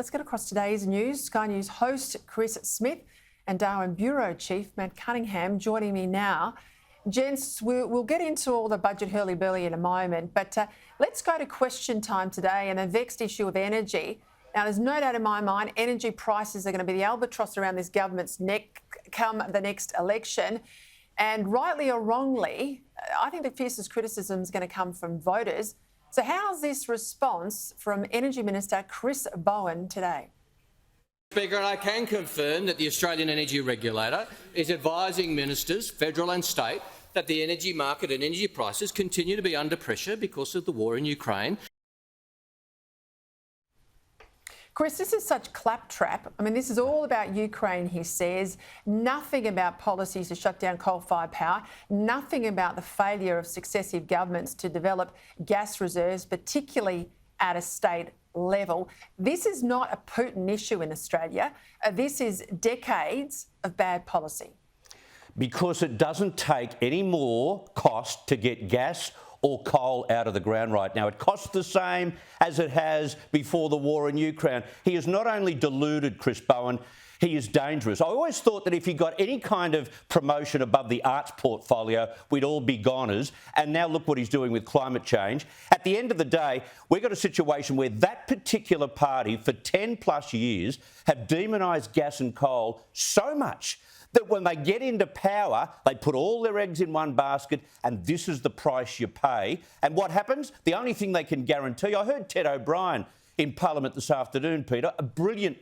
Let's get across today's news. Sky News host Chris Smith and Darwin Bureau Chief Matt Cunningham joining me now. Gents, we'll get into all the budget hurly-burly in a moment, but let's go to question time today and the vexed issue of energy. Now, there's no doubt in my mind energy prices are going to be the albatross around this government's neck come the next election. And rightly or wrongly, I think the fiercest criticism is going to come from voters. So how's this response from Energy Minister Chris Bowen today? Speaker, I can confirm that the Australian Energy Regulator is advising ministers, federal and state, that the energy market and energy prices continue to be under pressure because of the war in Ukraine. Chris, this is such claptrap. I mean, this is all about Ukraine, he says. Nothing about policies to shut down coal-fired power. Nothing about the failure of successive governments to develop gas reserves, particularly at a state level. This is not a Putin issue in Australia. This is decades of bad policy. Because it doesn't take any more cost to get gas or coal out of the ground right now. It costs the same as it has before the war in Ukraine. He is not only deluded, Chris Bowen, he is dangerous. I always thought that if he got any kind of promotion above the arts portfolio, we'd all be goners. And now look what he's doing with climate change. At the end of the day, we've got a situation where that particular party for 10 plus years have demonised gas and coal so much that when they get into power, they put all their eggs in one basket and this is the price you pay. And what happens? The only thing they can guarantee, I heard Ted O'Brien in Parliament this afternoon, Peter, a brilliant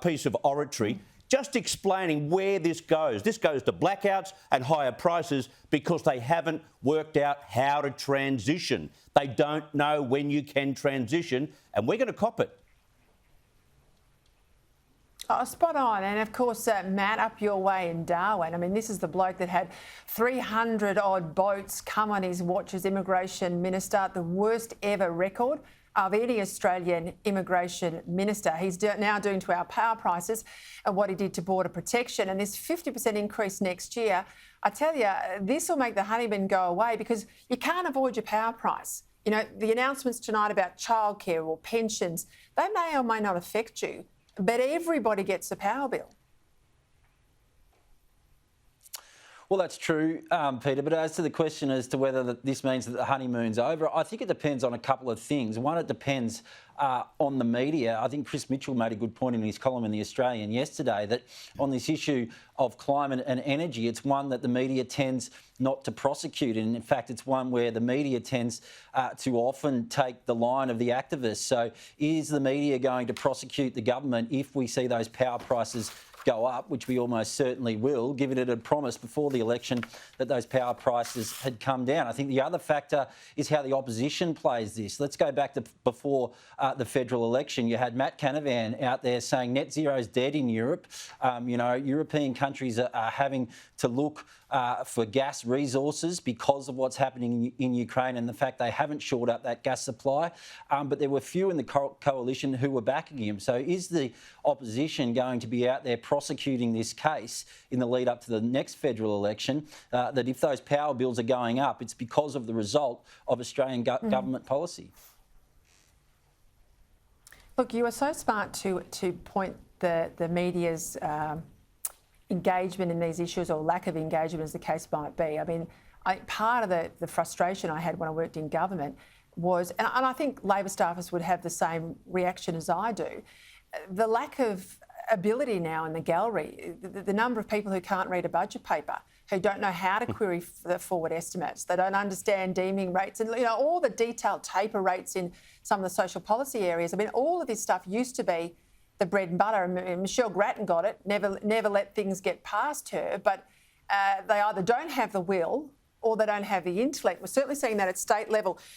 piece of oratory, just explaining where this goes. This goes to blackouts and higher prices because they haven't worked out how to transition. They don't know when you can transition, and we're going to cop it. Oh, spot on. And of course, Matt, up your way in Darwin. I mean, this is the bloke that had 300 odd boats come on his watch as Immigration Minister, the worst ever record of any Australian Immigration Minister. He's now doing to our power prices and what he did to border protection. And this 50% increase next year, I tell you, this will make the honeymoon go away because you can't avoid your power price. You know, the announcements tonight about childcare or pensions, they may or may not affect you, but everybody gets a power bill. Well, that's true, Peter, but as to the question as to whether this means that the honeymoon's over, I think it depends on a couple of things. One, it depends on the media. I think Chris Mitchell made a good point in his column in The Australian yesterday that on this issue of climate and energy, it's one that the media tends not to prosecute. And in fact, it's one where the media tends to often take the line of the activists. So is the media going to prosecute the government if we see those power prices go up, which we almost certainly will, given it had promised before the election that those power prices had come down? I think the other factor is how the opposition plays this. Let's go back to before the federal election. You had Matt Canavan out there saying net zero is dead in Europe. You know, European countries are having to look for gas resources because of what's happening in Ukraine and the fact they haven't shored up that gas supply. But there were few in the coalition who were backing him. So is the opposition going to be out there prosecuting this case in the lead up to the next federal election, that if those power bills are going up, it's because of the result of Australian government policy? Look, you are so smart to point the media's engagement in these issues, or lack of engagement as the case might be. I mean, part of the frustration I had when I worked in government was, and I think Labor staffers would have the same reaction as I do, the lack of ability now in the gallery, the number of people who can't read a budget paper, who don't know how to query the forward estimates, they don't understand deeming rates, and you know all the detailed taper rates in some of the social policy areas. I mean, all of this stuff used to be the bread and butter, and Michelle Grattan got it, never let things get past her, but they either don't have the will or they don't have the intellect. We're certainly seeing that at state level.